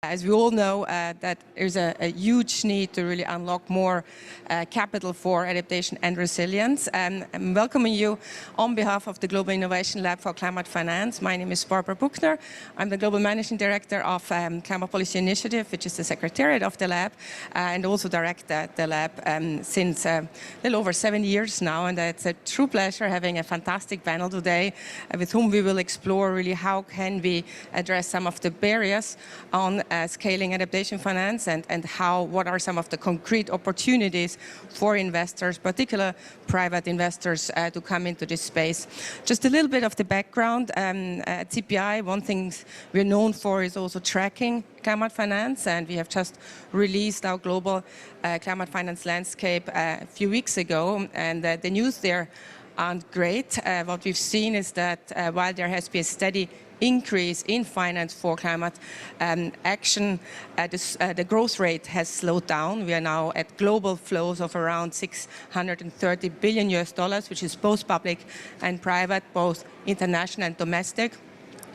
As we all know, that there's a huge need to really unlock more capital for adaptation and resilience. I'm welcoming you on behalf of the Global Innovation Lab for Climate Finance. My name is Barbara Buchner. I'm the Global Managing Director of Climate Policy Initiative, which is the secretariat of the lab, and also direct the lab since a little over 7 years now. And it's a true pleasure having a fantastic panel today with whom we will explore really how can we address some of the barriers on scaling adaptation finance and what are some of the concrete opportunities for investors, particularly private investors, to come into this space. Just a little bit of the background. At CPI, one thing we're known for is also tracking climate finance, and we have just released our global climate finance landscape a few weeks ago, and the news there aren't great. What we've seen is that while there has been a steady increase in finance for climate action, the growth rate has slowed down. We are now at global flows of around $630 billion, which is both public and private, both international and domestic.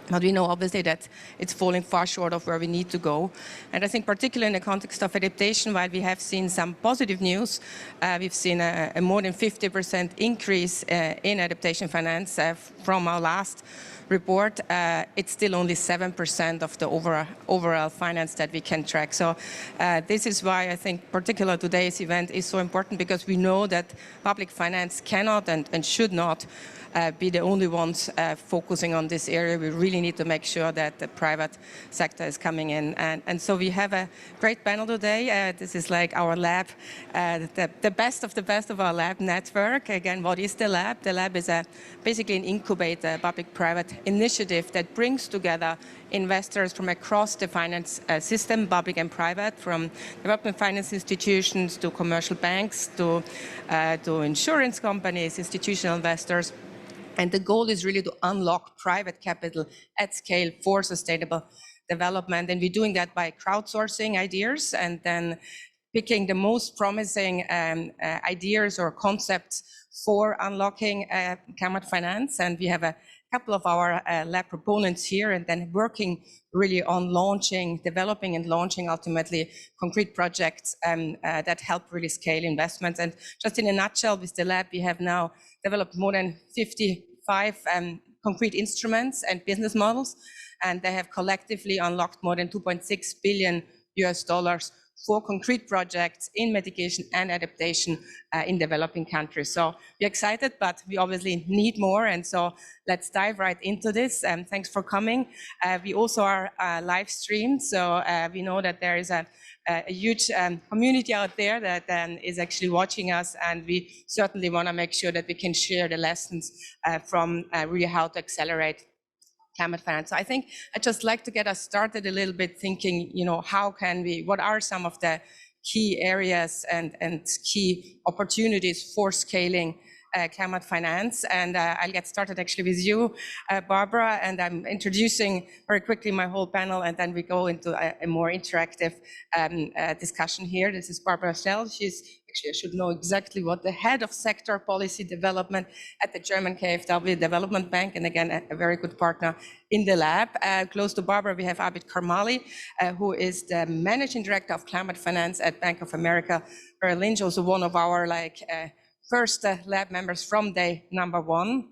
But we know obviously that it's falling far short of where we need to go. And I think particularly in the context of adaptation, while we have seen some positive news, we've seen a more than 50% increase in adaptation finance from our last report. It's still only 7% of the overall finance that we can track. So this is why I think particularly today's event is so important, because we know that public finance cannot and should not be the only ones focusing on this area. We really need to make sure that the private sector is coming in. And so we have a great panel today. This is like our lab, the best of our lab network. Again, what is the lab? The lab is basically an incubator, public-private initiative that brings together investors from across the finance system, public and private, from development finance institutions to commercial banks to insurance companies, institutional investors. And the goal is really to unlock private capital at scale for sustainable development. And we're doing that by crowdsourcing ideas and then picking the most promising ideas or concepts for unlocking climate finance. And we have a couple of our lab proponents here, and then working really on developing and launching ultimately concrete projects that help really scale investments. And just in a nutshell, with the lab, we have now developed more than 55 concrete instruments and business models, and they have collectively unlocked more than $2.6 billion for concrete projects in mitigation and adaptation in developing countries. So we're excited, but we obviously need more. And so let's dive right into this. Thanks for coming. We also are live streamed. So we know that there is a huge community out there that is actually watching us. And we certainly want to make sure that we can share the lessons from really how to accelerate climate finance. So I think I'd just like to get us started a little bit thinking, what are some of the key areas and key opportunities for scaling climate finance. And I'll get started actually with you, Barbara, and I'm introducing very quickly my whole panel, and then we go into a more interactive discussion here. This is Barbara Schell. She's actually, I should know exactly what, the head of sector policy development at the German KfW Development Bank, and again, a very good partner in the lab. Close to Barbara, we have Abid Karmali, who is the managing director of climate finance at Bank of America Merrill Lynch, also one of our first lab members from day number one.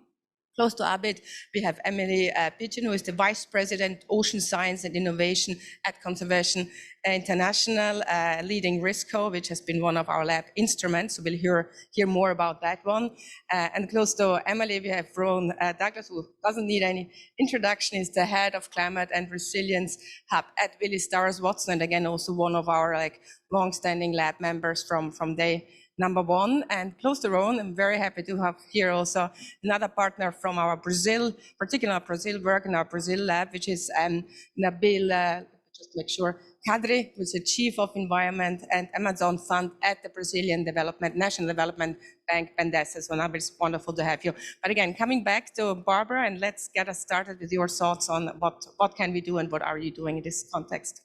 Close to Abid, we have Emily Pigeon, who is the Vice President, Ocean Science and Innovation at Conservation International, leading RISCO, which has been one of our lab instruments. So we'll hear more about that one. And close to Emily, we have Ron Douglas, who doesn't need any introduction, is the head of Climate and Resilience Hub at Willis Towers Watson, and again, also one of our long-standing lab members from day number one. And close to Ron, I'm very happy to have here also another partner from our particular Brazil work in our Brazil lab, which is Nabil, just make sure, Kadri, who's the Chief of Environment and Amazon Fund at the Brazilian National Development Bank, BMDES. So Nabil, it's wonderful to have you. But again, coming back to Barbara, and let's get us started with your thoughts on what can we do and what are you doing in this context.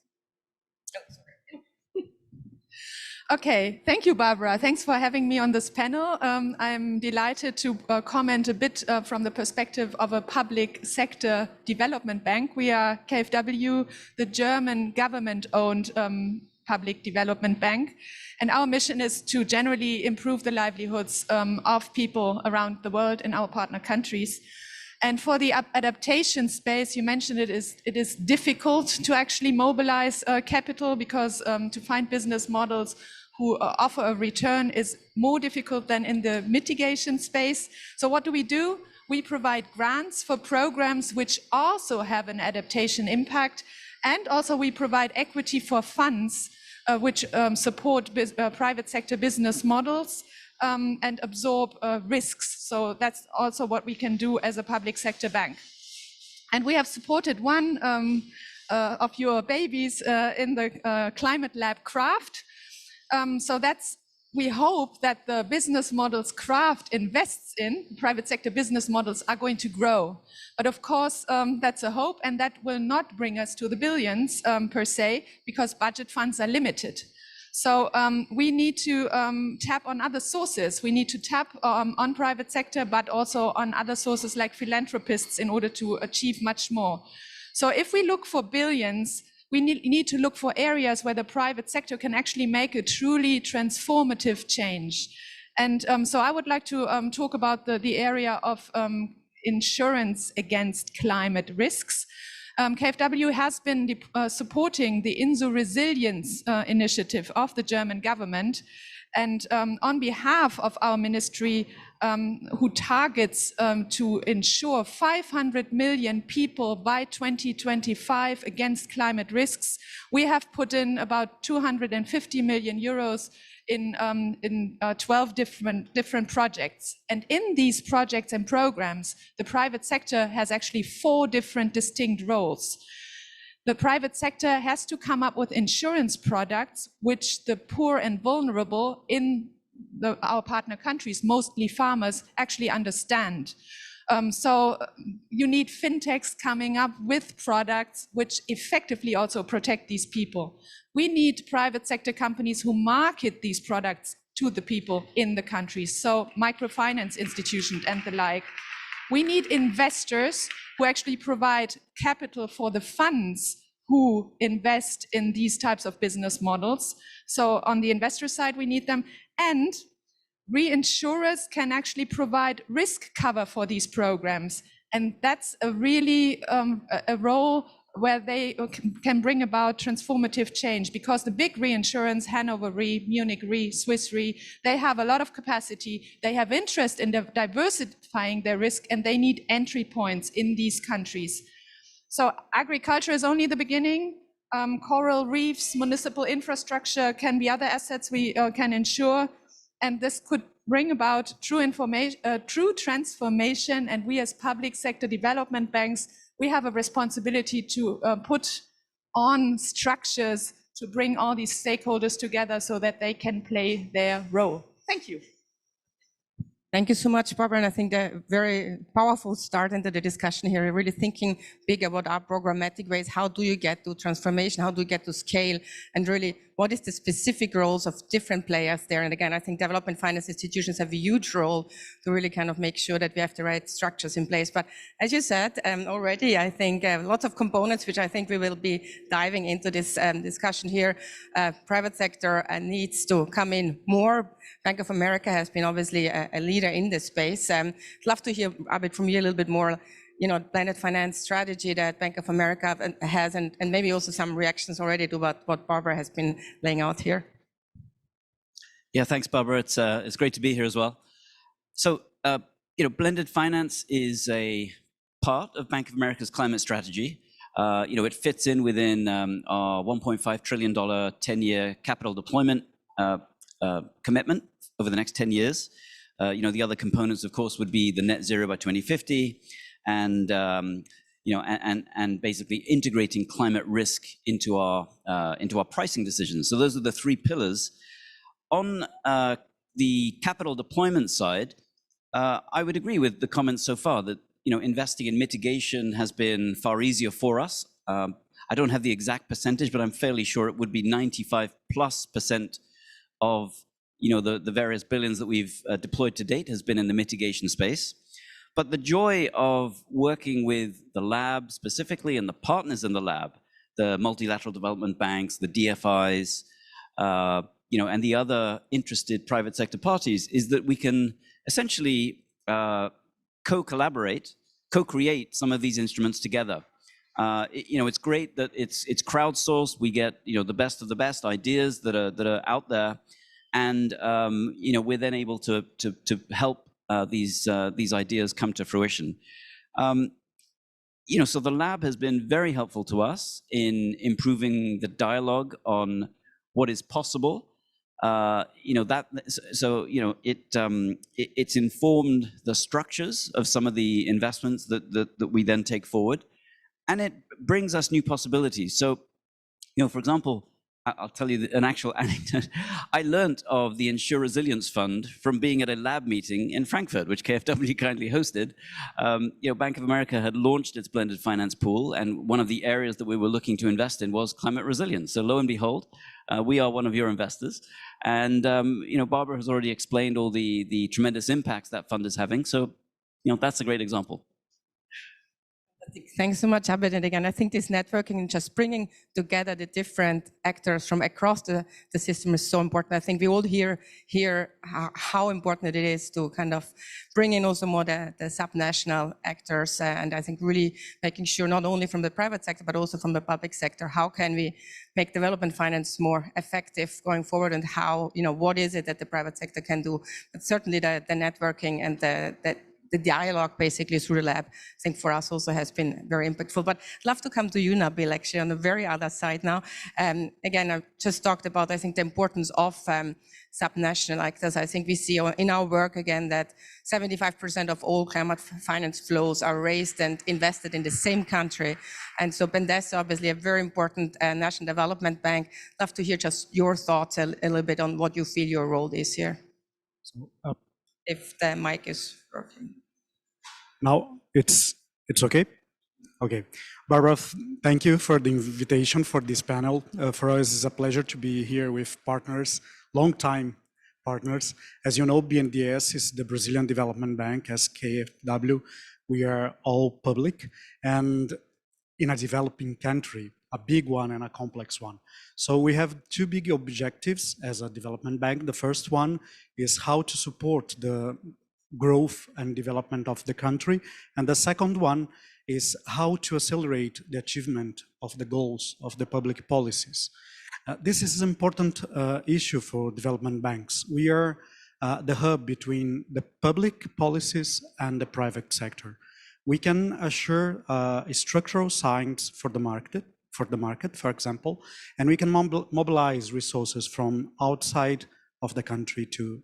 Okay, thank you, Barbara. Thanks for having me on this panel. I'm delighted to comment a bit from the perspective of a public sector development bank. We are KfW, the German government-owned public development bank. And our mission is to generally improve the livelihoods of people around the world in our partner countries. And for the adaptation space, you mentioned it is difficult to actually mobilize capital because to find business models who offer a return is more difficult than in the mitigation space. So what do? We provide grants for programs which also have an adaptation impact. And also we provide equity for funds which support private sector business models and absorb risks. So that's also what we can do as a public sector bank. And we have supported one of your babies in the climate lab Craft. So we hope that the business models Craft invests in, private sector business models, are going to grow. But of course, that's a hope, and that will not bring us to the billions per se, because budget funds are limited. So we need to tap on other sources. We need to tap on private sector, but also on other sources like philanthropists in order to achieve much more. So if we look for billions, we need to look for areas where the private sector can actually make a truly transformative change. And so I would like to talk about the area of insurance against climate risks. KfW has been supporting the Inso Resilience initiative of the German government. And on behalf of our ministry, who targets to insure 500 million people by 2025 against climate risks, we have put in about 250 million euros in 12 different projects. And in these projects and programs, the private sector has actually 4 different distinct roles. The private sector has to come up with insurance products which the poor and vulnerable in our partner countries, mostly farmers, actually understand. So you need fintechs coming up with products which effectively also protect these people. We need private sector companies who market these products to the people in the countries, so microfinance institutions and the like. We need investors who actually provide capital for the funds who invest in these types of business models. So on the investor side, we need them. And reinsurers can actually provide risk cover for these programs. And that's a really a role where they can bring about transformative change, because the big reinsurance, Hanover Re, Munich Re, Swiss Re, they have a lot of capacity. They have interest in diversifying their risk, and they need entry points in these countries. So agriculture is only the beginning. Coral reefs, municipal infrastructure can be other assets we can insure. And this could bring about true transformation. And we as public sector development banks, we have a responsibility to put on structures to bring all these stakeholders together so that they can play their role. Thank you. Thank you so much, Barbara. And I think a very powerful start into the discussion here, really thinking big about our programmatic ways. How do you get to transformation? How do you get to scale? And really, what is the specific roles of different players there? And again, I think development finance institutions have a huge role to really kind of make sure that we have the right structures in place. But as you said already, I think lots of components, which I think we will be diving into this discussion here. Private sector needs to come in more. Bank of America has been obviously a leader in this space. I'd love to hear a bit from you a little bit more, blended finance strategy that Bank of America has, and maybe also some reactions already to what Barbara has been laying out here. Yeah, thanks, Barbara. It's great to be here as well. So, blended finance is a part of Bank of America's climate strategy. It fits in within our $1.5 trillion 10-year capital deployment commitment over the next 10 years. The other components, of course, would be the net zero by 2050, and basically integrating climate risk into our pricing decisions. So those are the 3 pillars. On the capital deployment side, I would agree with the comments so far that investing in mitigation has been far easier for us. I don't have the exact percentage, but I'm fairly sure it would be 95+% of the various billions that we've deployed to date has been in the mitigation space. But the joy of working with the lab specifically and the partners in the lab, the multilateral development banks, the DFIs, and the other interested private sector parties, is that we can essentially co-collaborate, co-create some of these instruments together. It's great that it's crowdsourced. We get the best of the best ideas that are out there, and we're then able to help these ideas come to fruition. So the lab has been very helpful to us in improving the dialogue on what is possible. It's informed the structures of some of the investments that we then take forward, and it brings us new possibilities. So, for example, I'll tell you an actual anecdote. I learned of the Insure Resilience Fund from being at a lab meeting in Frankfurt, which KfW kindly hosted. Bank of America had launched its blended finance pool, and one of the areas that we were looking to invest in was climate resilience. So lo and behold, we are one of your investors. And Barbara has already explained all the tremendous impacts that fund is having. So that's a great example. Thanks so much, Abed. And again, I think this networking and just bringing together the different actors from across the system is so important. I think we all hear how important it is to kind of bring in also more the subnational actors. And I think really making sure not only from the private sector, but also from the public sector, how can we make development finance more effective going forward, and how, what is it that the private sector can do? But certainly the networking and the dialogue basically through the lab, I think for us also has been very impactful. But I'd love to come to you, Nabil, actually on the very other side now. Again, I just talked about, I think, the importance of subnational actors. I think we see in our work, again, that 75% of all climate finance flows are raised and invested in the same country. And so BMDES, obviously a very important national development bank. Love to hear just your thoughts a little bit on what you feel your role is here. So, if the mic is working. Now it's okay? Okay. Barbara, thank you for the invitation for this panel. For us, it's a pleasure to be here with partners, long-time partners. As you know, BMDES is the Brazilian Development Bank, as KfW. We are all public and in a developing country, a big one and a complex one. So we have two big objectives as a development bank. The first one is how to support the growth and development of the country. And the second one is how to accelerate the achievement of the goals of the public policies. This is an important issue for development banks. We are the hub between the public policies and the private sector. We can assure structural signs for the market, for example, and we can mobilize resources from outside of the country to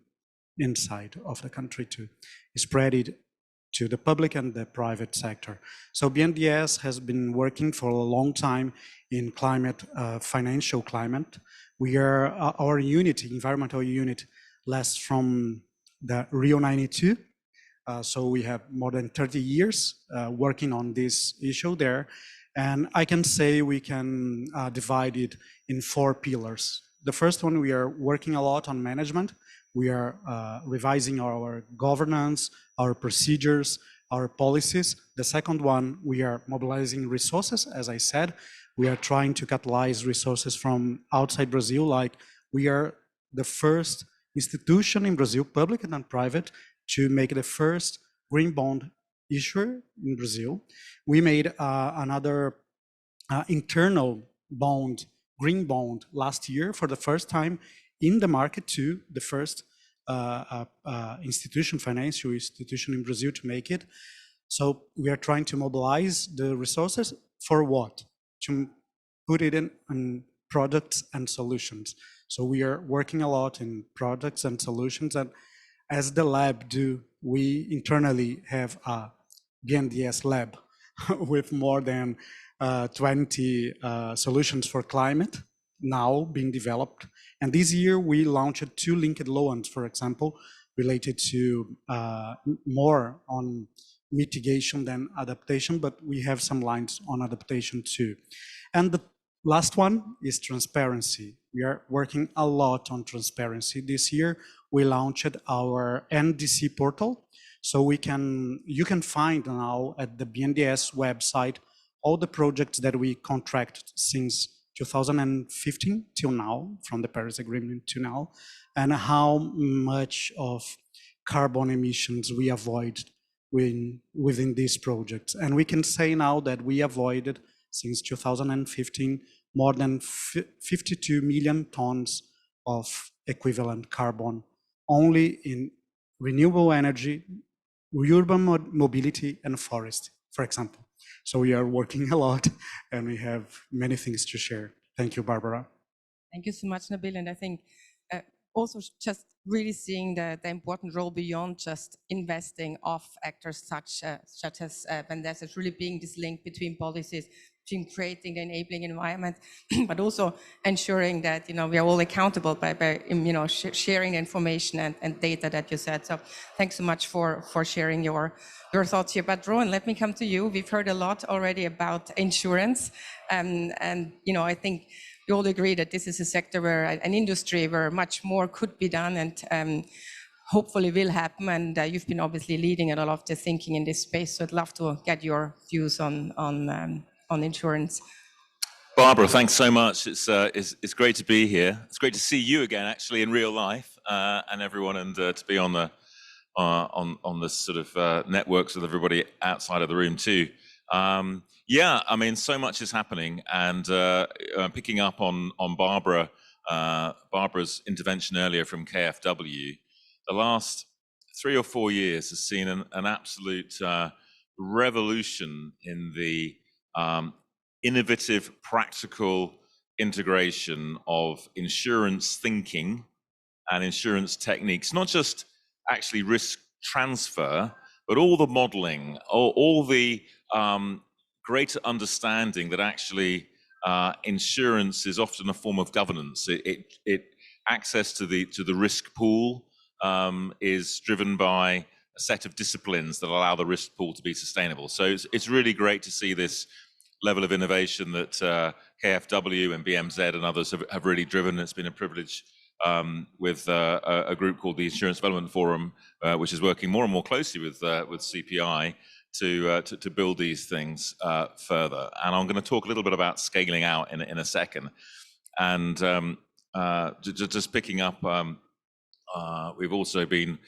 inside of the country to spread it to the public and the private sector. So BMDES has been working for a long time in climate, financial climate. We are, our unit, environmental unit, lasts from the Rio 92. So we have more than 30 years working on this issue there. And I can say we can divide it in 4 pillars. The first one, we are working a lot on management. We are revising our governance, our procedures, our policies. The second one, we are mobilizing resources. As I said, we are trying to catalyze resources from outside Brazil. Like we are the first institution in Brazil, public and private, to make the first green bond issuer in Brazil. We made another internal bond, green bond, last year for the first time in the market too, the first financial institution in Brazil to make it. So we are trying to mobilize the resources for what? To put it in products and solutions. So we are working a lot in products and solutions, and as the lab do, we internally have a BMDES lab with more than 20 solutions for climate now being developed. And this year we launched 2 linked loans, for example, related to more on mitigation than adaptation, but we have some lines on adaptation too. And the Last one is transparency. We are working a lot on transparency. This year, we launched our NDC portal. So you can find now at the BMDES website all the projects that we contracted since 2015 till now, from the Paris Agreement to now, and how much of carbon emissions we avoid within these projects. And we can say now that we avoided, since 2015, more than 52 million tons of equivalent carbon only in renewable energy, urban mobility, and forest, for example. So we are working a lot and we have many things to share. Thank you, Barbara. Thank you so much, Nabil. And I think also just really seeing the important role beyond just investing of actors such as BMDES, is really being this link between policies, between creating the enabling environment, but also ensuring that we are all accountable by sharing information and data that you said. So thanks so much for sharing your thoughts here. But Rowan, let me come to you. We've heard a lot already about insurance, and I think we all agree that this is a sector where an industry where much more could be done and hopefully will happen. And you've been obviously leading a lot of the thinking in this space. So I'd love to get your views on insurance. Barbara, thanks so much. It's great to be here. It's great to see you again, actually, in real life, and everyone, and to be on the sort of networks with everybody outside of the room too. Yeah, I mean, so much is happening, and picking up on Barbara's intervention earlier from KfW, the last 3 or 4 years has seen an absolute revolution in the innovative, practical integration of insurance thinking and insurance techniques, not just actually risk transfer, but all the modeling, all the greater understanding that actually insurance is often a form of governance. It access to the risk pool is driven by a set of disciplines that allow the risk pool to be sustainable. So it's really great to see this level of innovation that KfW and BMZ and others have really driven. It's been a privilege with a group called the Insurance Development Forum, which is working more and more closely with CPI to build these things further. And I'm going to talk a little bit about scaling out in a second. And just picking up, we've also been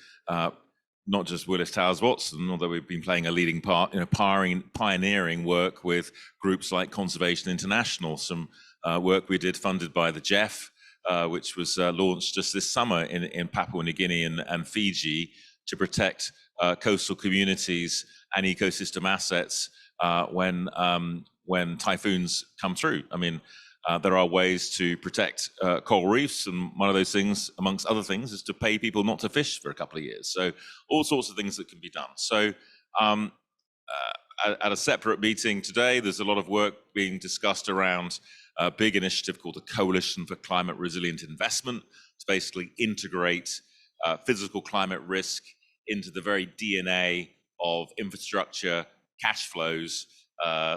not just Willis Towers Watson, although we've been playing a leading part in pioneering work with groups like Conservation International, some work we did funded by the GEF, which was launched just this summer in Papua New Guinea and Fiji to protect coastal communities and ecosystem assets when typhoons come through. I mean, there are ways to protect coral reefs, and one of those things, amongst other things, is to pay people not to fish for a couple of years. So all sorts of things that can be done. So at a separate meeting today, there's a lot of work being discussed around a big initiative called the Coalition for Climate Resilient Investment to basically integrate physical climate risk into the very DNA of infrastructure cash flows,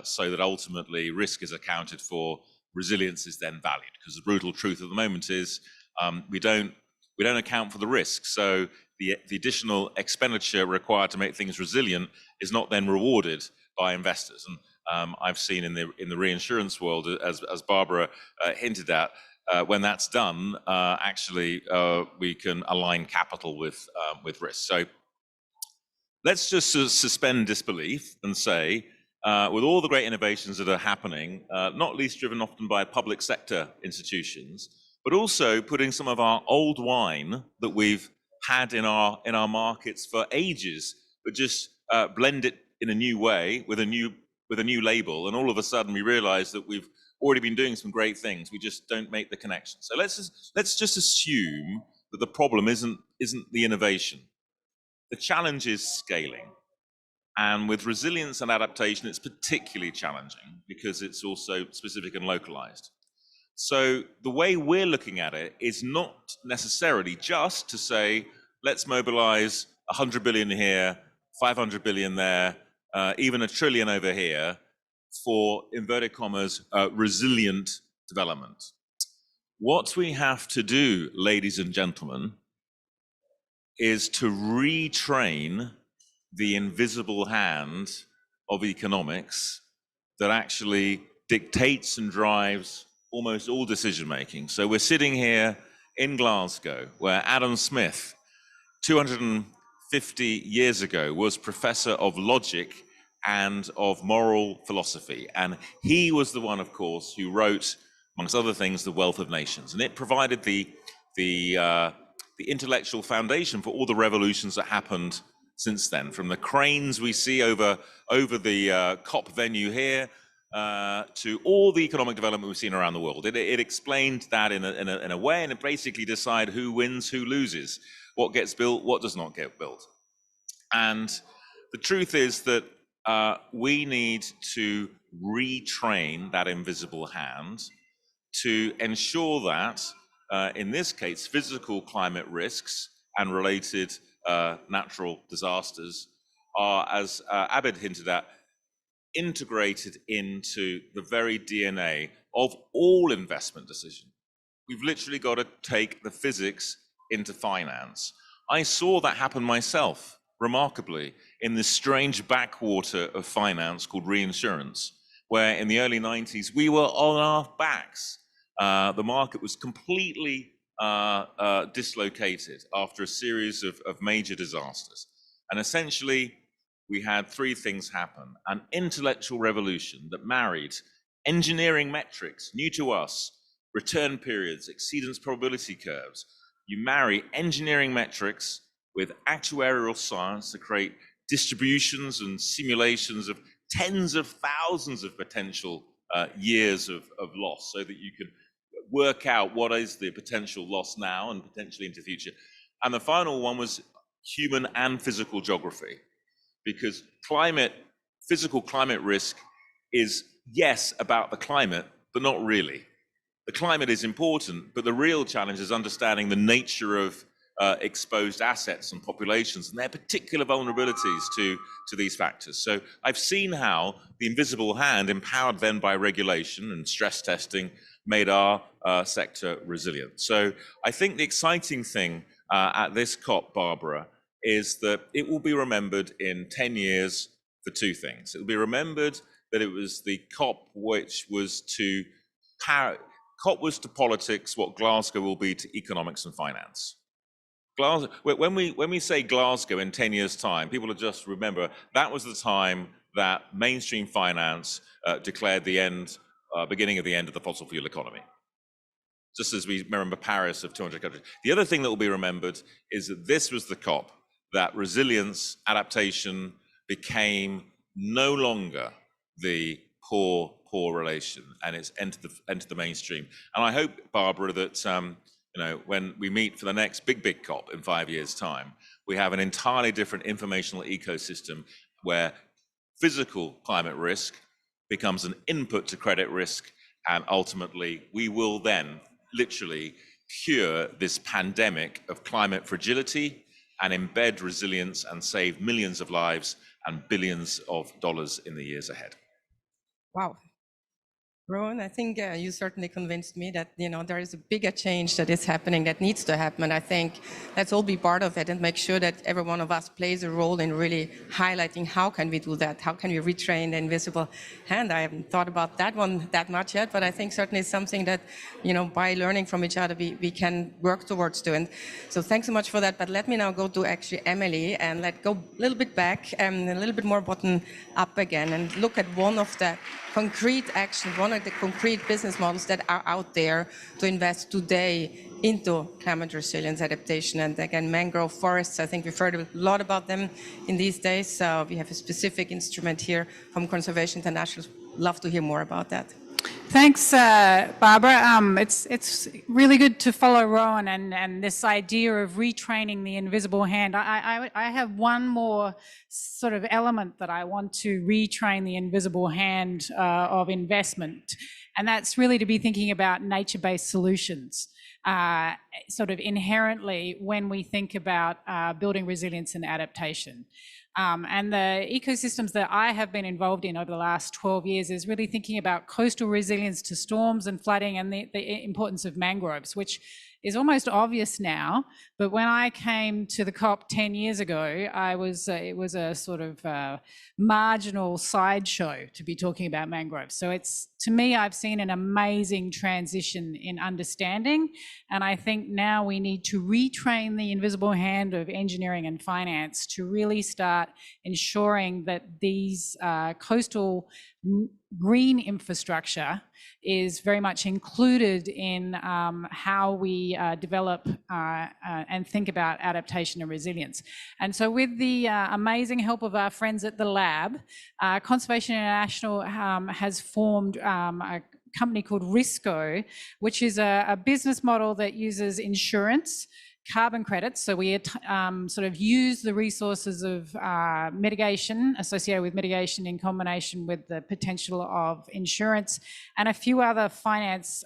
so that ultimately risk is accounted for, resilience is then valued. Because the brutal truth at the moment is we don't account for the risk. So the additional expenditure required to make things resilient is not then rewarded by investors. And I've seen in the reinsurance world, as Barbara hinted at, when that's done, actually we can align capital with risk. So let's just suspend disbelief and say, with all the great innovations that are happening, not least driven often by public sector institutions, but also putting some of our old wine that we've had in our markets for ages, but just blend it in a new way with a new label, and all of a sudden we realize that we've already been doing some great things. We just don't make the connection. So let's just assume that the problem isn't the innovation. The challenge is scaling. And with resilience and adaptation, it's particularly challenging because it's also specific and localized. So the way we're looking at it is not necessarily just to say, let's mobilize 100 billion here, 500 billion there, even $1 trillion over here for, inverted commas, resilient development. What we have to do, ladies and gentlemen, is to retrain the invisible hand of economics that actually dictates and drives almost all decision making. So we're sitting here in Glasgow, where Adam Smith, 250 years ago, was professor of logic and of moral philosophy. And he was the one, of course, who wrote, amongst other things, The Wealth of Nations. And it provided the intellectual foundation for all the revolutions that happened since then, from the cranes we see over the COP venue here, to all the economic development we've seen around the world. It explained that in a way, and it basically decided who wins, who loses, what gets built, what does not get built. And the truth is that we need to retrain that invisible hand to ensure that, in this case, physical climate risks and related natural disasters are, as Abid hinted at, integrated into the very DNA of all investment decision. We've literally got to take the physics into finance. I saw that happen myself, remarkably, in this strange backwater of finance called reinsurance, where in the early 90s, we were on our backs. The market was completely dislocated after a series of major disasters. And essentially, we had three things happen: an intellectual revolution that married engineering metrics, new to us, return periods, exceedance probability curves. You marry engineering metrics with actuarial science to create distributions and simulations of tens of thousands of potential years of loss, so that you can work out what is the potential loss now and potentially into the future. And the final one was human and physical geography, because physical climate risk is, yes, about the climate, but not really. The climate is important, but the real challenge is understanding the nature of exposed assets and populations and their particular vulnerabilities to these factors. So I've seen how the invisible hand, empowered then by regulation and stress testing, made our sector resilient. So I think the exciting thing at this COP, Barbara, is that it will be remembered in 10 years for two things. It will be remembered that it was the COP which was to COP was to politics what Glasgow will be to economics and finance. When we say Glasgow in 10 years' time, people will just remember that was the time that mainstream finance declared the beginning of the end of the fossil fuel economy, just as we remember Paris of 200 countries. The other thing that will be remembered is that this was the COP that resilience, adaptation became no longer the poor relation, and it's entered the mainstream. And I hope, Barbara, that when we meet for the next big COP in 5 years' time, we have an entirely different informational ecosystem where physical climate risk becomes an input to credit risk, and ultimately we will then literally cure this pandemic of climate fragility and embed resilience and save millions of lives and billions of dollars in the years ahead. Wow. Rowan, I think you certainly convinced me that there is a bigger change that is happening, that needs to happen. I think let's all be part of it and make sure that every one of us plays a role in really highlighting how can we do that, how can we retrain the invisible hand. I haven't thought about that one that much yet, but I think certainly it's something that by learning from each other we can work towards doing. So thanks so much for that. But let me now go to actually Emily and let's go a little bit back and a little bit more bottom up again and look at one of the concrete actions, one of the concrete business models that are out there to invest today into climate resilience adaptation. And again, mangrove forests, I think we've heard a lot about them in these days. So we have a specific instrument here from Conservation International. Love to hear more about that. Thanks, Barbara. It's really good to follow Rowan and this idea of retraining the invisible hand. I have one more sort of element that I want to retrain the invisible hand of investment, and that's really to be thinking about nature-based solutions. Sort of inherently when we think about building resilience and adaptation. And the ecosystems that I have been involved in over the last 12 years is really thinking about coastal resilience to storms and flooding, and the importance of mangroves, which is almost obvious now. But when I came to the COP 10 years ago, it was a sort of marginal sideshow to be talking about mangroves. So it's, to me, I've seen an amazing transition in understanding. And I think now we need to retrain the invisible hand of engineering and finance to really start ensuring that these coastal green infrastructure is very much included in how we develop and think about adaptation and resilience. And so with the amazing help of our friends at the lab, Conservation International has formed a company called Risco, which is a business model that uses insurance, carbon credits. So we sort of use the resources of mitigation, associated with mitigation, in combination with the potential of insurance and a few other finance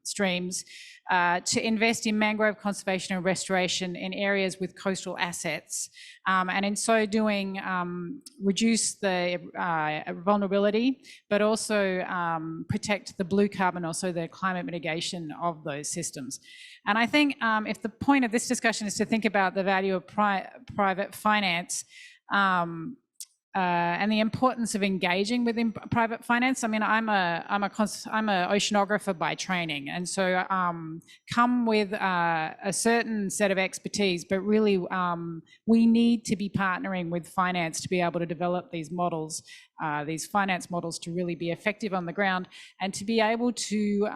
streams to invest in mangrove conservation and restoration in areas with coastal assets. And in so doing, reduce the vulnerability, but also protect the blue carbon, also the climate mitigation of those systems. And I think if the point of this discussion is to think about the value of private finance and the importance of engaging within private finance. I mean, I'm a oceanographer by training, and so come with a certain set of expertise, but really we need to be partnering with finance to be able to develop these models, these finance models, to really be effective on the ground and to be able to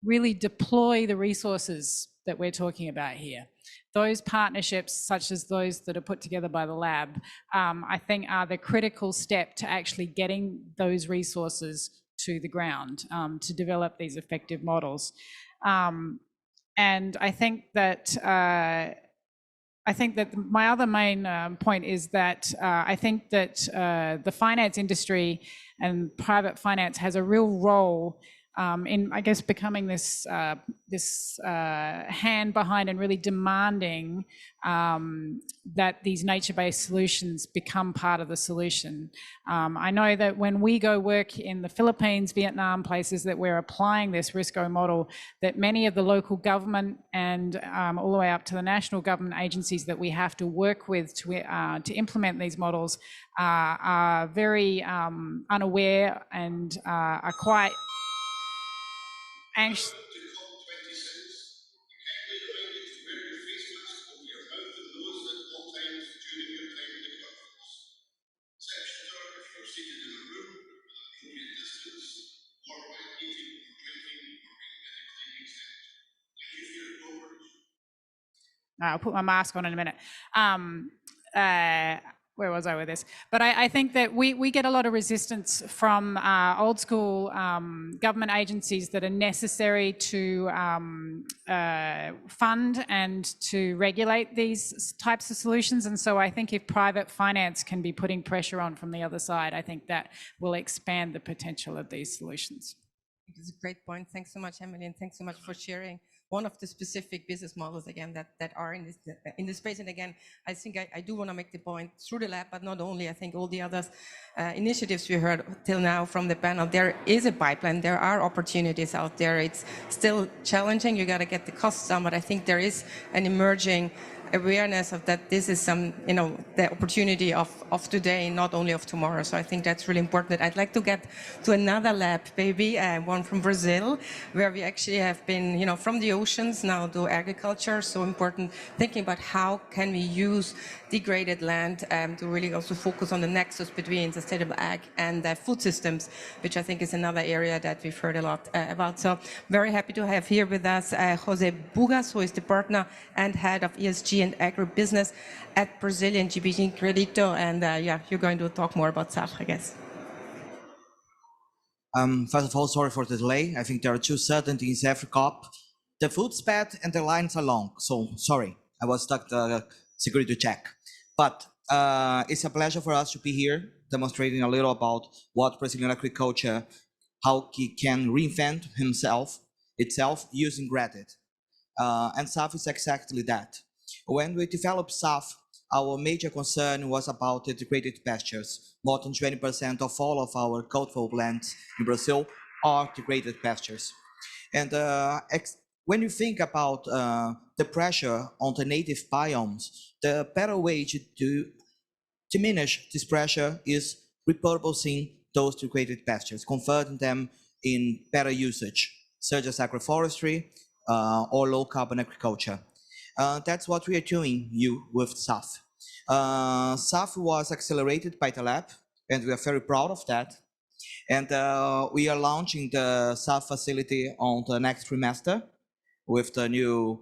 really deploy the resources that we're talking about here. Those partnerships, such as those that are put together by the lab, I think are the critical step to actually getting those resources to the ground to develop these effective models. And I think that my other main point is that I think that the finance industry and private finance has a real role in, I guess, becoming this hand behind and really demanding that these nature-based solutions become part of the solution. I know that when we go work in the Philippines, Vietnam, places that we're applying this Risco model, that many of the local government and all the way up to the national government agencies that we have to work with to implement these models are very unaware and are quite anxious. I'll put my mask on in a minute. Where was I with this? But I think that we get a lot of resistance from old school government agencies that are necessary to fund and to regulate these types of solutions. And so I think if private finance can be putting pressure on from the other side, I think that will expand the potential of these solutions. It's a great point. Thanks so much, Emily, and thanks so much for sharing one of the specific business models, again, that are in this space. And again, I think I do want to make the point through the lab, but not only. I think all the other initiatives we heard till now from the panel, there is a pipeline. There are opportunities out there. It's still challenging. You got to get the costs down, but I think there is an emerging awareness of that this is some, the opportunity of today, not only of tomorrow. So I think that's really important. I'd like to get to another lab, maybe one from Brazil, where we actually have been, from the oceans now to agriculture. So important, thinking about how can we use degraded land to really also focus on the nexus between sustainable ag and food systems, which I think is another area that we've heard a lot about. So very happy to have here with us Jose Bugas, who is the partner and head of ESG and agribusiness at Brazilian GBT Credito. And you're going to talk more about SAF, I guess. First of all, sorry for the delay. I think there are two certainties every COP. The food's bad and the lines are long. So sorry, I was stuck the security check. But it's a pleasure for us to be here, demonstrating a little about what Brazilian agriculture, how it can reinvent itself using granite. And SAF is exactly that. When we developed SAF, our major concern was about integrated pastures. More than 20% of all of our cultural lands in Brazil are integrated pastures. And when you think about the pressure on the native biomes, the better way to diminish this pressure is repurposing those integrated pastures, converting them in better usage, such as agroforestry or low carbon agriculture. That's what we are doing with SAF. SAF was accelerated by the lab, and we are very proud of that. And we are launching the SAF facility on the next trimester with the new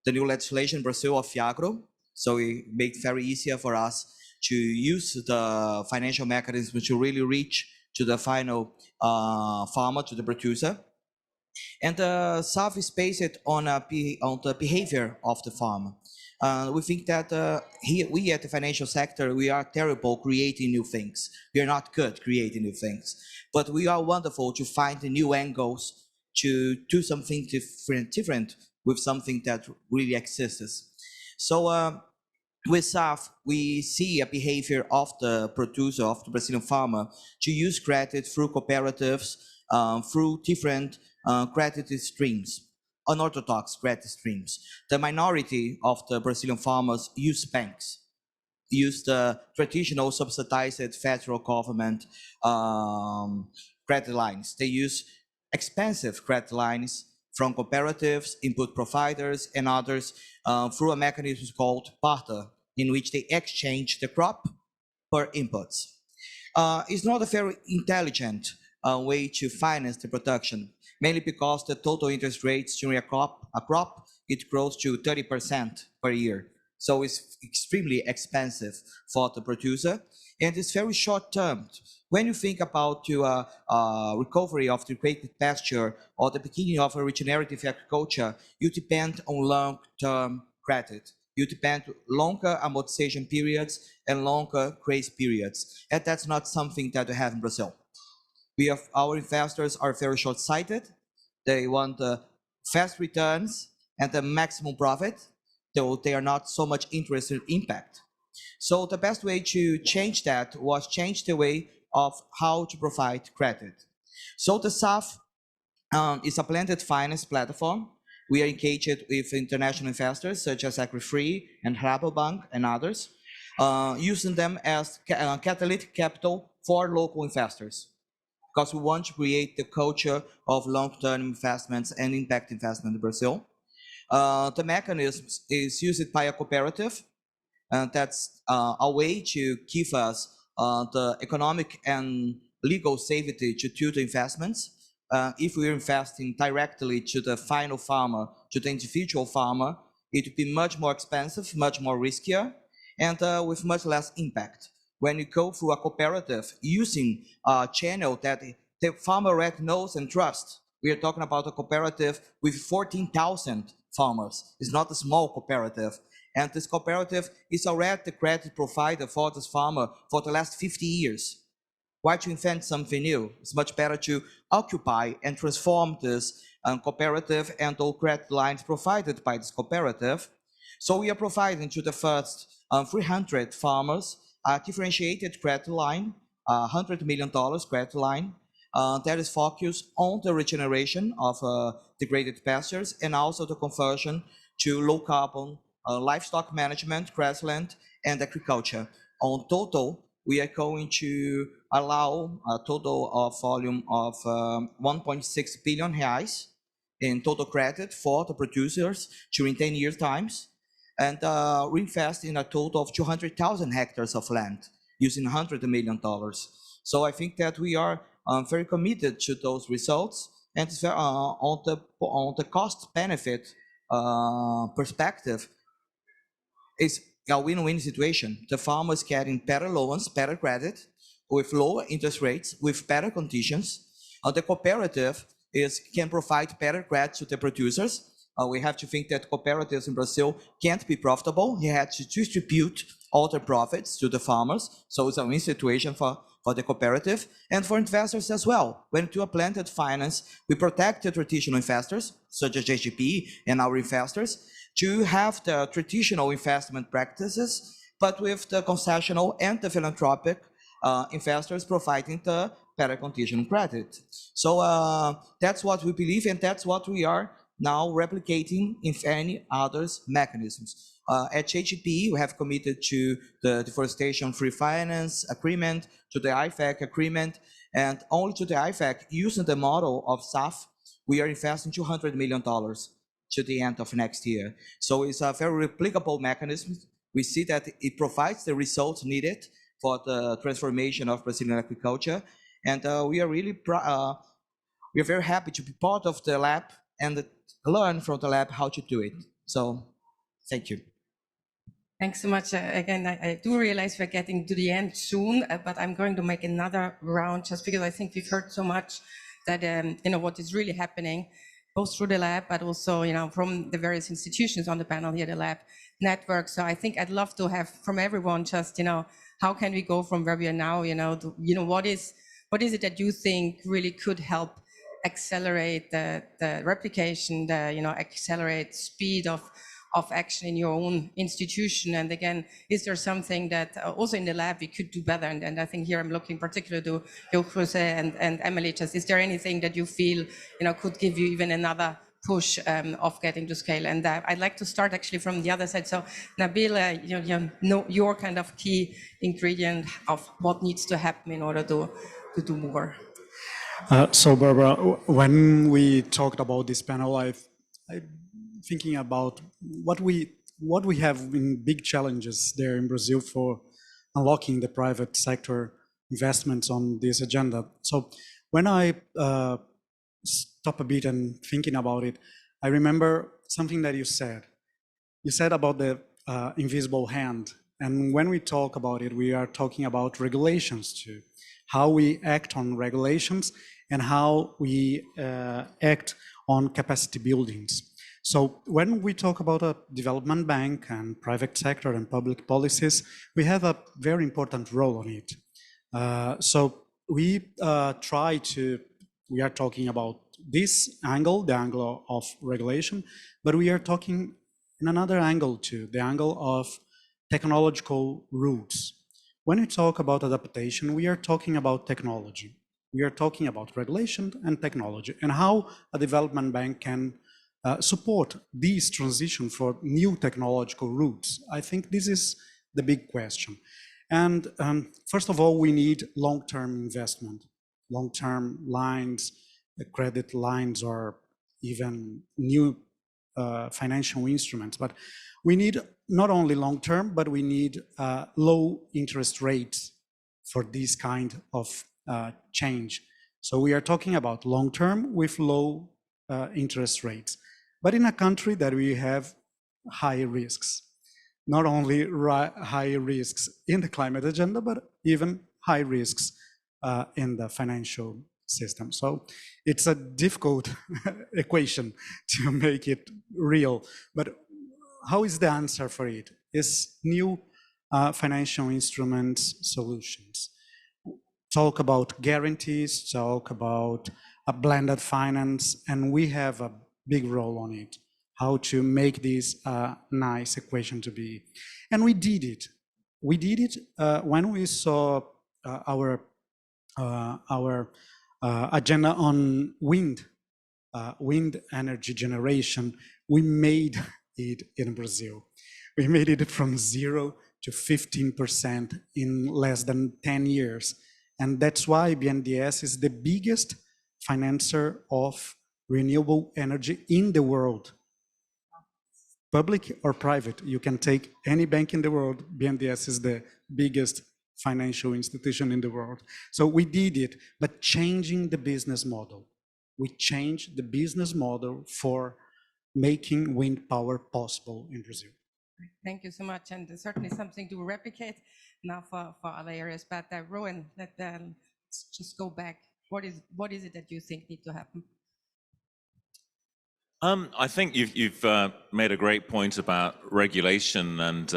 legislation, Brazil of Fiagro. So it makes it very easier for us to use the financial mechanism to really reach to the final farmer, to the producer. And the SAF is based on the behavior of the farmer. We think that we at the financial sector, we are terrible creating new things. We are not good creating new things, but we are wonderful to find the new angles to do something different with something that really exists. So with SAF, we see a behavior of the producer, of the Brazilian farmer, to use credit through cooperatives, through different credit streams, unorthodox credit streams. The minority of the Brazilian farmers use banks, use the traditional subsidized federal government credit lines. They use expensive credit lines from cooperatives, input providers, and others through a mechanism called barter, in which they exchange the crop for inputs. It's not a very intelligent way to finance the production, mainly because the total interest rates during a crop, it grows to 30% per year. So it's extremely expensive for the producer, and it's very short term. When you think about the recovery of the integrated pasture or the beginning of a regenerative agriculture, you depend on long-term credit. You depend on longer amortization periods and longer grace periods, and that's not something that we have in Brazil. Our investors are very short-sighted. They want the fast returns and the maximum profit, though they are not so much interested in impact. So the best way to change that was change the way of how to provide credit. So the SAF is a blended finance platform. We are engaged with international investors such as AgriFree and Rabobank and others, using them as catalytic capital for local investors, because we want to create the culture of long-term investments and impact investment in Brazil. The mechanism is used by a cooperative, and that's a way to give us the economic and legal safety to do the investments. If we're investing directly to the final farmer, to the individual farmer, it would be much more expensive, much more riskier, and with much less impact. When you go through a cooperative using a channel that the farmer already knows and trusts, we are talking about a cooperative with 14,000 farmers. It's not a small cooperative. And this cooperative is already the credit provider for this farmer for the last 50 years. Why to invent something new? It's much better to occupy and transform this cooperative and all credit lines provided by this cooperative. So we are providing to the first 300 farmers a differentiated credit line, $100 million credit line that is focused on the regeneration of degraded pastures and also the conversion to low carbon livestock management, grassland, and agriculture. On total, we are going to allow a total of volume of 1.6 billion reais in total credit for the producers during 10 years times, and reinvest in a total of 200,000 hectares of land using $100 million. So I think that we are very committed to those results, and on the cost benefit perspective, it's a win-win situation. The farmers getting better loans, better credit, with lower interest rates, with better conditions. The cooperative can provide better credit to the producers. We have to think that cooperatives in Brazil can't be profitable. They had to distribute all the profits to the farmers. So it's a win situation for for the cooperative and for investors as well. When to a blended finance, we protect the traditional investors, such as JGP and our investors, to have the traditional investment practices, but with the concessional and the philanthropic investors providing the better condition credit. So that's what we believe, and that's what we are now replicating in any others mechanisms. At JGP, we have committed to the deforestation-free finance agreement, to the IFAC agreement, and only to the IFAC, using the model of SAF, we are investing $200 million to the end of next year. So it's a very replicable mechanism. We see that it provides the results needed for the transformation of Brazilian agriculture. And we are really, we are very happy to be part of the lab and learn from the lab how to do it. So thank you. Thanks so much. Again, I do realize we're getting to the end soon, but I'm going to make another round just because I think we've heard so much that, what is really happening, both through the lab, but also, from the various institutions on the panel here, the lab network. So I think I'd love to have from everyone just, how can we go from where we are now, to, what is it that you think really could help accelerate the replication, accelerate speed of action in your own institution? And again, is there something that also in the lab we could do better? And I think here I'm looking particularly to Jose and Emily. Just, is there anything that you feel could give you even another push of getting to scale? And I'd like to start actually from the other side. So Nabil, your kind of key ingredient of what needs to happen in order to do more. So Barbara, when we talked about this panel, I'm thinking about what we have been big challenges there in Brazil for unlocking the private sector investments on this agenda. So when I stop a bit and thinking about it, I remember something that you said. You said about the invisible hand. And when we talk about it, we are talking about regulations too. How we act on regulations and how we act on capacity buildings. So when we talk about a development bank and private sector and public policies, we have a very important role on it. So we we are talking about this angle, the angle of regulation, but we are talking in another angle too, the angle of technological routes. When we talk about adaptation, we are talking about technology. We are talking about regulation and technology and how a development bank can support this transition for new technological routes. I think this is the big question. And first of all, we need long-term investment, long-term lines, credit lines, or even new financial instruments. But we need not only long-term, but we need low interest rates for this kind of change. So we are talking about long-term with low interest rates. But in a country that we have high risks, not only high risks in the climate agenda, but even high risks in the financial system. So it's a difficult equation to make it real. But how is the answer for it? Is new financial instruments solutions. Talk about guarantees, talk about a blended finance, and we have a big role on it, how to make this a nice equation to be. And we did it. We did it when we saw our agenda on wind energy generation. We made it in Brazil. We made it from 0 to 15% in less than 10 years. And that's why BMDES is the biggest financer of renewable energy in the world. Public or private, you can take any bank in the world, BMDES is the biggest financial institution in the world. So we did it, but changing the business model. We changed the business model for making wind power possible in Brazil. Thank you so much, and certainly something to replicate now for other areas. But Rowan, let's just go back. What is it that you think needs to happen? I think you've made a great point about regulation and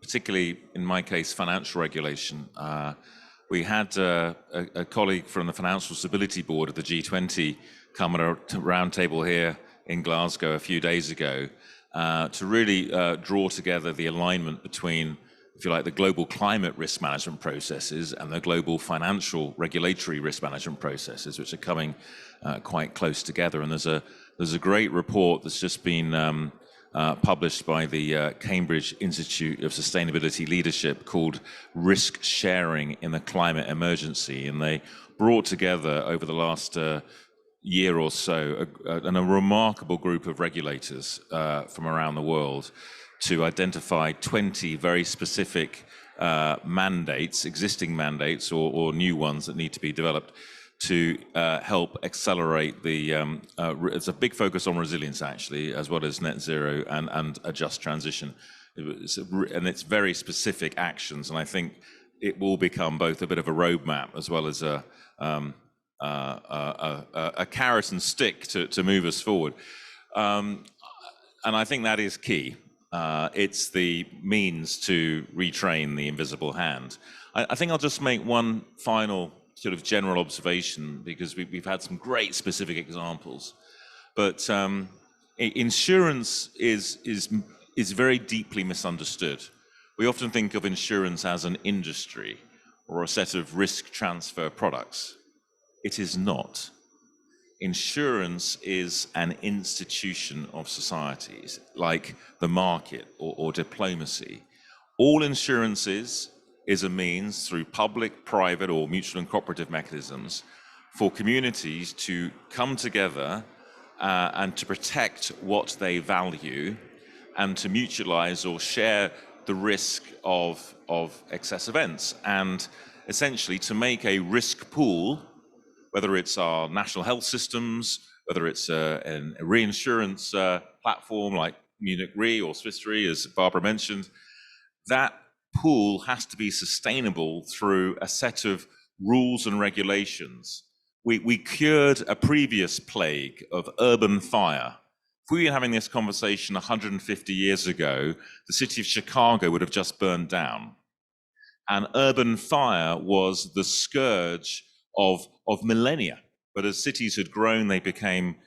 particularly in my case financial regulation. We had a colleague from the Financial Stability Board of the G20 come at a roundtable here in Glasgow a few days ago to really draw together the alignment between, if you like, the global climate risk management processes and the global financial regulatory risk management processes, which are coming quite close together. And there's a great report that's just been published by the Cambridge Institute of Sustainability Leadership called Risk Sharing in the Climate Emergency. And they brought together over the last year or so a remarkable group of regulators from around the world to identify 20 very specific mandates, existing mandates or new ones that need to be developed to help accelerate the, it's a big focus on resilience actually, as well as net zero and a just transition. And it's very specific actions, and I think it will become both a bit of a roadmap as well as a carrot and stick to move us forward. And I think that is key. It's the means to retrain the invisible hand. I think I'll just make one final sort of general observation, because we've had some great specific examples, but insurance is very deeply misunderstood. We often think of insurance as an industry or a set of risk transfer products. It is not. Insurance is an institution of societies, like the market or diplomacy. All insurance is a means through public, private, or mutual and cooperative mechanisms for communities to come together and to protect what they value and to mutualize or share the risk of excess events, and essentially to make a risk pool, whether it's our national health systems, whether it's a reinsurance platform like Munich Re or Swiss Re, as Barbara mentioned. That pool has to be sustainable through a set of rules and regulations. We cured a previous plague of urban fire. If we were having this conversation 150 years ago, the city of Chicago would have just burned down. And urban fire was the scourge of millennia. But as cities had grown, they became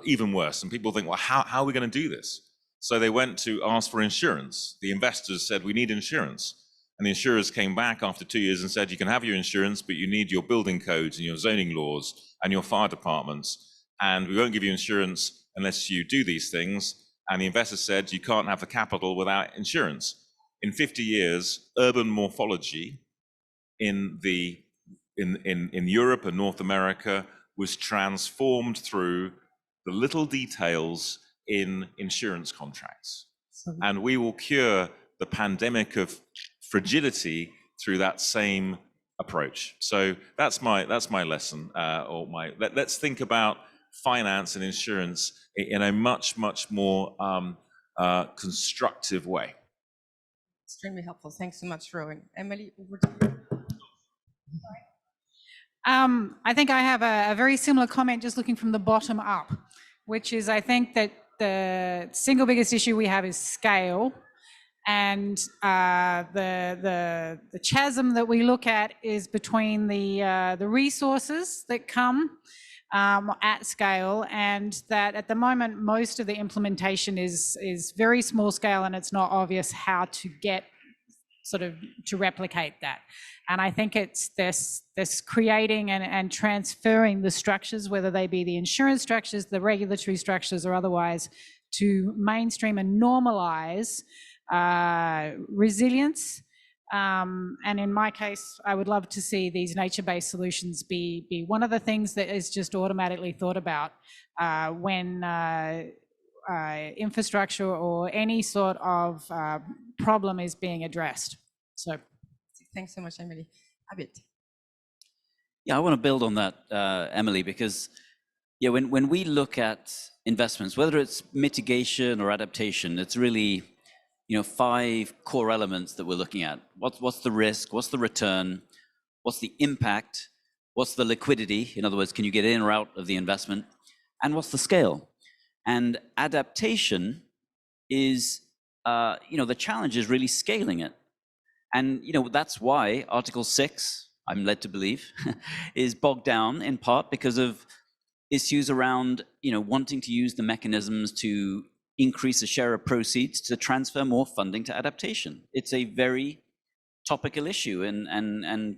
even worse. And people think, well, how are we going to do this? So they went to ask for insurance. The investors said, we need insurance. And the insurers came back after 2 years and said, you can have your insurance, but you need your building codes and your zoning laws and your fire departments. And we won't give you insurance unless you do these things. And the investors said, you can't have the capital without insurance. In 50 years, urban morphology in Europe and North America was transformed through the little details in insurance contracts. And we will cure the pandemic of fragility through that same approach. So that's my lesson, let's think about finance and insurance in a much more constructive way. Extremely helpful. Thanks so much, Rowan. Emily, over to you. I think I have a very similar comment, just looking from the bottom up, which is, I think that the single biggest issue we have is scale, and the chasm that we look at is between the resources that come at scale, and that at the moment most of the implementation is very small scale, and it's not obvious how to get to replicate that. And I think it's this creating and transferring the structures, whether they be the insurance structures, the regulatory structures, or otherwise, to mainstream and normalize resilience. And in my case, I would love to see these nature-based solutions be one of the things that is just automatically thought about when infrastructure or any sort of problem is being addressed. So, thanks so much, Emily. Abid. Yeah, I want to build on that, Emily, because when we look at investments, whether it's mitigation or adaptation, it's really 5 core elements that we're looking at. What's the risk? What's the return? What's the impact? What's the liquidity? In other words, can you get in or out of the investment? And what's the scale? And adaptation is, the challenge is really scaling it. And that's why Article 6 I'm led to believe, is bogged down in part because of issues around, wanting to use the mechanisms to increase the share of proceeds to transfer more funding to adaptation. It's a very topical issue, and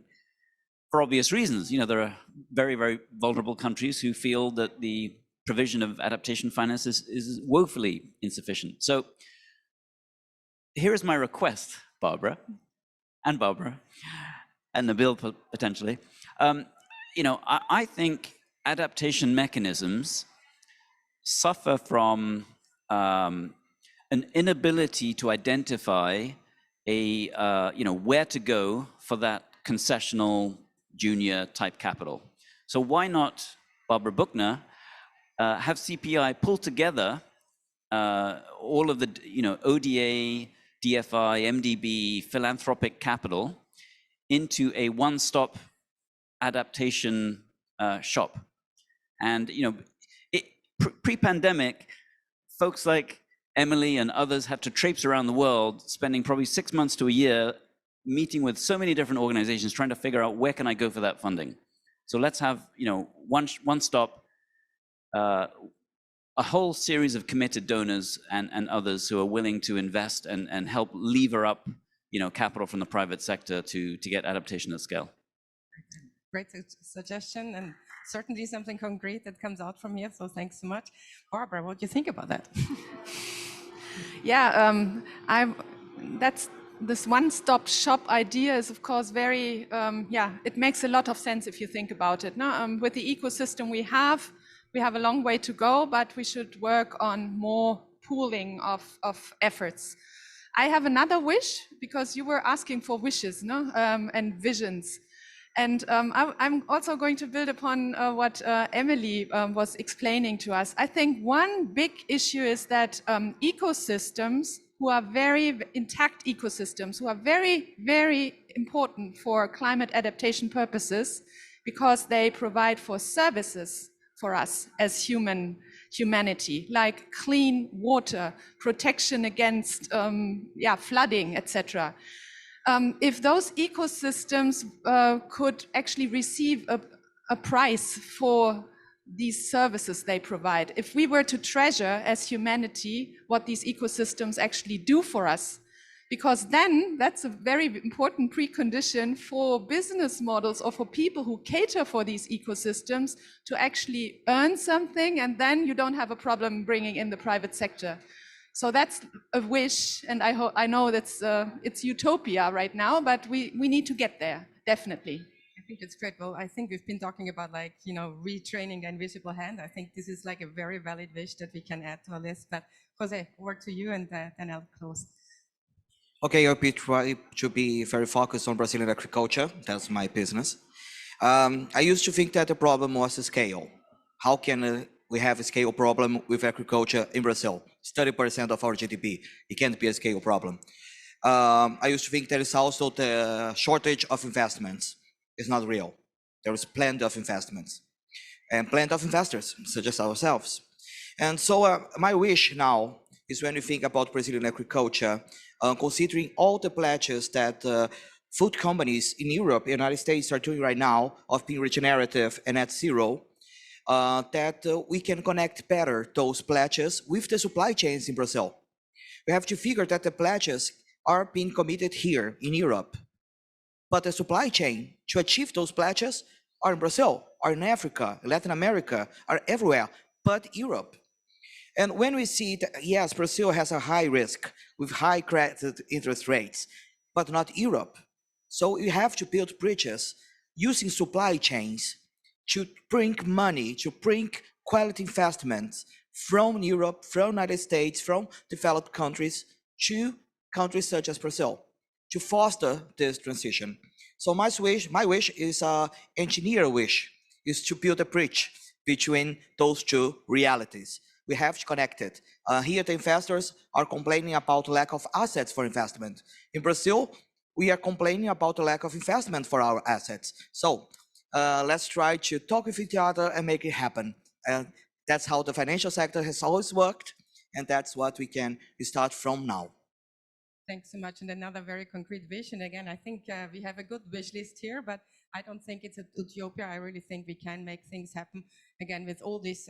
for obvious reasons. There are very, very vulnerable countries who feel that the provision of adaptation finance is woefully insufficient. So here is my request, Barbara, and Nabil potentially. I think adaptation mechanisms suffer from an inability to identify where to go for that concessional junior type capital. So why not, Barbara Buchner, have CPI pull together all of the ODA, DFI, MDB, philanthropic capital into a one-stop adaptation shop. And pre-pandemic, folks like Emily and others had to traipse around the world, spending probably 6 months to a year meeting with so many different organizations, trying to figure out where can I go for that funding. So let's have one stop, a whole series of committed donors and others who are willing to invest and help lever up capital from the private sector to get adaptation at scale. Great suggestion, and certainly something concrete that comes out from here. So thanks so much. Barbara, what do you think about that? Yeah, that's this one-stop shop idea is, of course, very, it makes a lot of sense if you think about it. No? With the ecosystem we have a long way to go, but we should work on more pooling of efforts. I have another wish, because you were asking for wishes, no? And visions. And I'm also going to build upon what Emily was explaining to us. I think one big issue is that ecosystems who are very intact ecosystems, who are very, very important for climate adaptation purposes, because they provide for services for us as humanity, like clean water, protection against flooding, etc. If those ecosystems could actually receive a price for these services they provide, if we were to treasure as humanity what these ecosystems actually do for us, because then that's a very important precondition for business models or for people who cater for these ecosystems to actually earn something, and then you don't have a problem bringing in the private sector. So that's a wish, and I know that's it's utopia right now, but we need to get there, definitely. I think it's great. Well, I think we've been talking about retraining the invisible hand. I think this is like a very valid wish that we can add to our list. But Jose, over to you, and then I'll close. Okay, I'll try to be very focused on Brazilian agriculture. That's my business. I used to think that the problem was the scale. How can we have a scale problem with agriculture in Brazil? It's 30% of our GDP. It can't be a scale problem. I used to think there is also the shortage of investments. It's not real. There is plenty of investments and plenty of investors, such as ourselves. And so my wish now is, when you think about Brazilian agriculture, considering all the pledges that food companies in Europe, United States are doing right now of being regenerative and net zero, that we can connect better those pledges with the supply chains in Brazil. We have to figure that the pledges are being committed here in Europe, but the supply chain to achieve those pledges are in Brazil, are in Africa, Latin America, are everywhere, but Europe. And when we see that, yes, Brazil has a high risk with high credit interest rates, but not Europe. So you have to build bridges using supply chains to bring money, to bring quality investments from Europe, from United States, from developed countries to countries such as Brazil, to foster this transition. So my wish is engineer wish, is to build a bridge between those two realities. We have to connect it. Here the investors are complaining about lack of assets for investment. In Brazil, we are complaining about the lack of investment for our assets. So let's try to talk with each other and make it happen. And that's how the financial sector has always worked. And that's what we can start from now. Thanks so much. And another very concrete wish. And again, I think we have a good wish list here, but I don't think it's a utopia. I really think we can make things happen. Again, with all these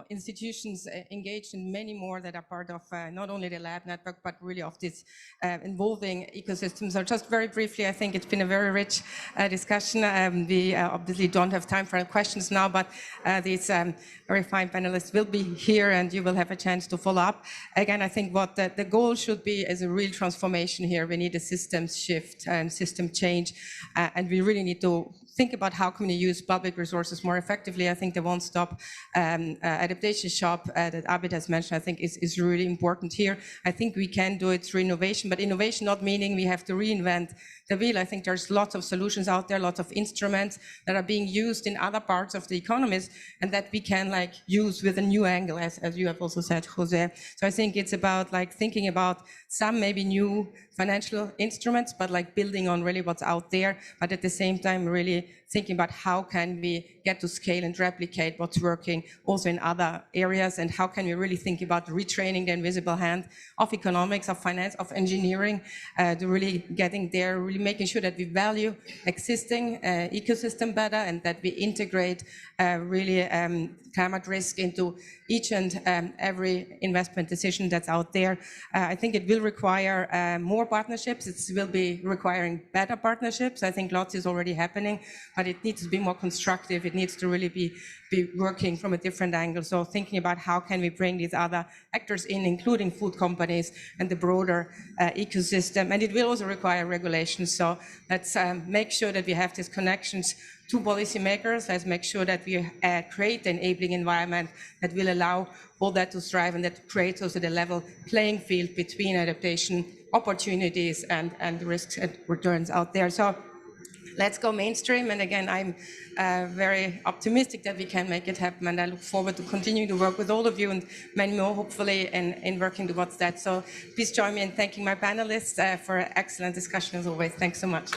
institutions engaged in many more that are part of not only the lab network, but really of this involving ecosystems. So just very briefly, I think it's been a very rich discussion. We obviously don't have time for questions now, but these very fine panelists will be here and you will have a chance to follow up. Again, I think what the goal should be is a real transformation here. We need a systems shift and system change, and we really need to think about how can we use public resources more effectively. I think the one-stop adaptation shop that Abid has mentioned, I think is really important here. I think we can do it through innovation, but innovation not meaning we have to reinvent the wheel. I think there's lots of solutions out there, lots of instruments that are being used in other parts of the economies and that we can use with a new angle, as you have also said, Jose. So I think it's about thinking about some maybe new financial instruments, but building on really what's out there, but at the same time really thinking about how can we get to scale and replicate what's working also in other areas, and how can we really think about retraining the invisible hand of economics, of finance, of engineering, to really getting there, really making sure that we value existing ecosystem better and that we integrate really climate risk into each and every investment decision that's out there. I think it will require more partnerships. It will be requiring better partnerships. I think lots is already happening, but it needs to be more constructive. It needs to really be working from a different angle. So thinking about how can we bring these other actors in, including food companies and the broader ecosystem. And it will also require regulations. So let's make sure that we have these connections to policymakers. Let's make sure that we create an enabling environment that will allow all that to thrive and that creates also the level playing field between adaptation opportunities and the risks and returns out there. So let's go mainstream. And again, I'm very optimistic that we can make it happen. And I look forward to continuing to work with all of you and many more, hopefully, in working towards that. So please join me in thanking my panelists for an excellent discussion as always. Thanks so much.